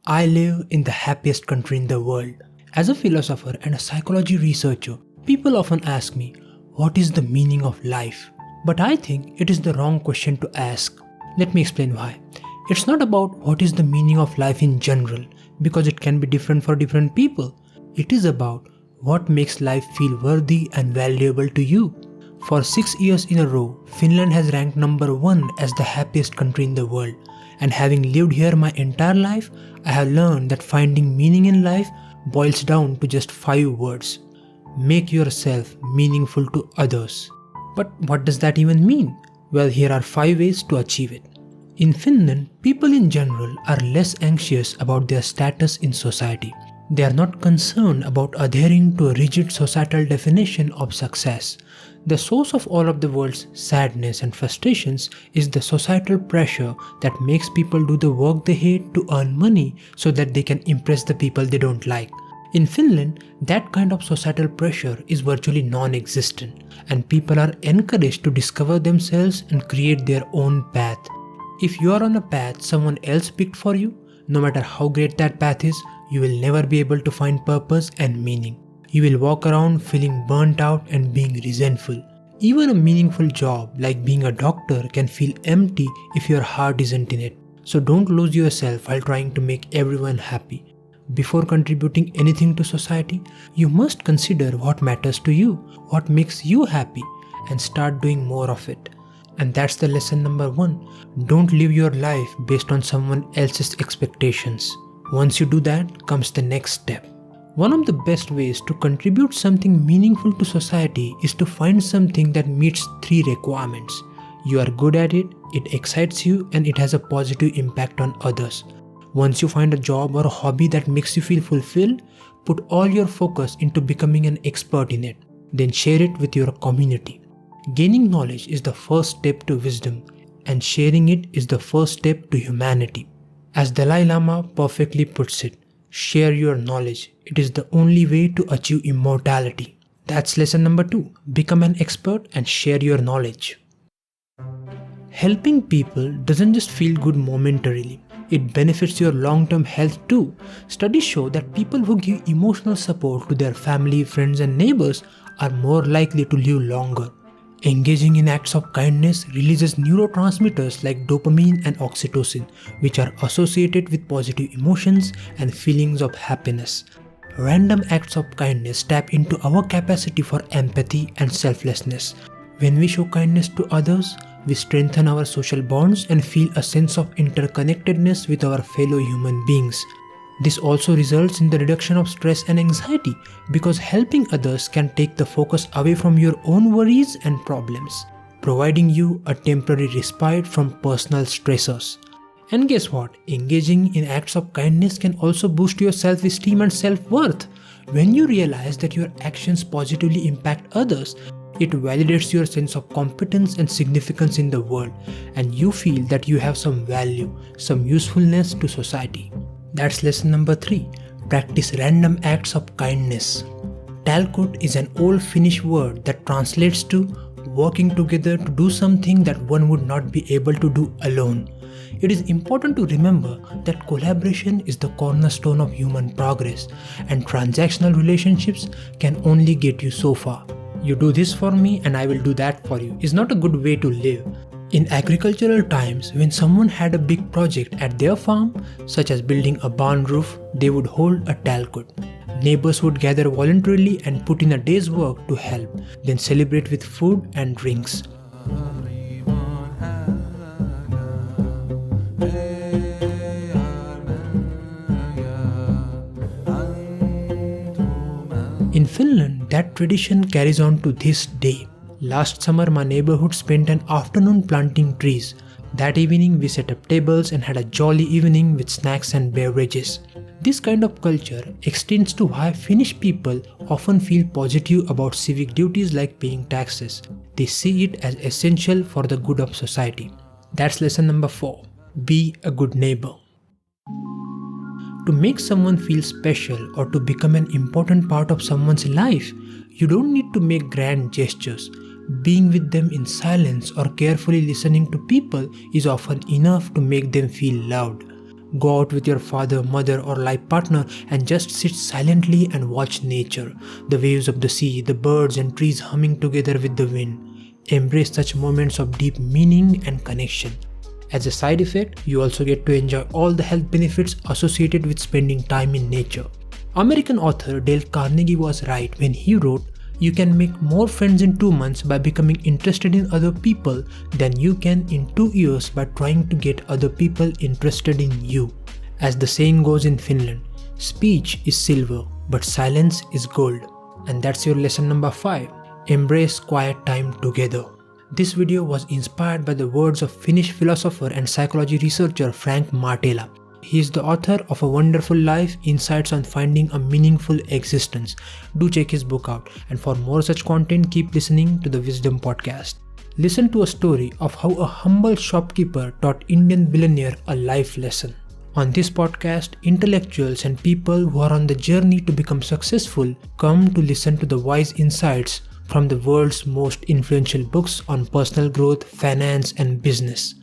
I live in the happiest country in the world. As a philosopher and a psychology researcher, people often ask me, what is the meaning of life? But I think it is the wrong question to ask. Let me explain why. It's not about what is the meaning of life in general, because it can be different for different people. It is about what makes life feel worthy and valuable to you. For 6 years in a row, Finland has ranked number 1 as the happiest country in the world. And having lived here my entire life, I have learned that finding meaning in life boils down to just 5 words. Make yourself meaningful to others. But what does that even mean? Well, here are 5 ways to achieve it. In Finland, people in general are less anxious about their status in society. They are not concerned about adhering to a rigid societal definition of success. The source of all of the world's sadness and frustrations is the societal pressure that makes people do the work they hate to earn money so that they can impress the people they don't like. In Finland, that kind of societal pressure is virtually non-existent, and people are encouraged to discover themselves and create their own path. If you are on a path someone else picked for you, no matter how great that path is, you will never be able to find purpose and meaning. You will walk around feeling burnt out and being resentful. Even a meaningful job like being a doctor can feel empty if your heart isn't in it. So don't lose yourself while trying to make everyone happy. Before contributing anything to society, you must consider what matters to you, what makes you happy, and start doing more of it. And that's the lesson number 1. Don't live your life based on someone else's expectations. Once you do that, comes the next step. One of the best ways to contribute something meaningful to society is to find something that meets 3 requirements. You are good at it, it excites you, and it has a positive impact on others. Once you find a job or a hobby that makes you feel fulfilled, put all your focus into becoming an expert in it. Then share it with your community. Gaining knowledge is the first step to wisdom, and sharing it is the first step to humanity. As Dalai Lama perfectly puts it, share your knowledge. It is the only way to achieve immortality. That's lesson number 2. Become an expert and share your knowledge. Helping people doesn't just feel good momentarily. It benefits your long-term health too. Studies show that people who give emotional support to their family, friends, and neighbors are more likely to live longer. Engaging in acts of kindness releases neurotransmitters like dopamine and oxytocin, which are associated with positive emotions and feelings of happiness. Random acts of kindness tap into our capacity for empathy and selflessness. When we show kindness to others, we strengthen our social bonds and feel a sense of interconnectedness with our fellow human beings. This also results in the reduction of stress and anxiety because helping others can take the focus away from your own worries and problems, providing you a temporary respite from personal stressors. And guess what? Engaging in acts of kindness can also boost your self-esteem and self-worth. When you realize that your actions positively impact others, it validates your sense of competence and significance in the world, and you feel that you have some value, some usefulness to society. That's lesson number 3. Practice random acts of kindness. Talkot is an old Finnish word that translates to working together to do something that one would not be able to do alone. It is important to remember that collaboration is the cornerstone of human progress, and transactional relationships can only get you so far. You do this for me and I will do that for you is not a good way to live. In agricultural times, when someone had a big project at their farm, such as building a barn roof, they would hold a talkot. Neighbors would gather voluntarily and put in a day's work to help, then celebrate with food and drinks. In Finland, that tradition carries on to this day. Last summer, my neighborhood spent an afternoon planting trees. That evening, we set up tables and had a jolly evening with snacks and beverages. This kind of culture extends to why Finnish people often feel positive about civic duties like paying taxes. They see it as essential for the good of society. That's lesson number 4. Be a good neighbor. To make someone feel special or to become an important part of someone's life, you don't need to make grand gestures. Being with them in silence or carefully listening to people is often enough to make them feel loved. Go out with your father, mother, or life partner and just sit silently and watch nature, the waves of the sea, the birds and trees humming together with the wind. Embrace such moments of deep meaning and connection. As a side effect, you also get to enjoy all the health benefits associated with spending time in nature. American author Dale Carnegie was right when he wrote, "You can make more friends in 2 months by becoming interested in other people than you can in 2 years by trying to get other people interested in you." As the saying goes in Finland, speech is silver, but silence is gold. And that's your lesson number 5. Embrace quiet time together. This video was inspired by the words of Finnish philosopher and psychology researcher Frank Martela. He is the author of A Wonderful Life, Insights on Finding a Meaningful Existence. Do check his book out, and for more such content, keep listening to the Wisdom Podcast. Listen to a story of how a humble shopkeeper taught Indian billionaire a life lesson. On this podcast, intellectuals and people who are on the journey to become successful come to listen to the wise insights from the world's most influential books on personal growth, finance, and business.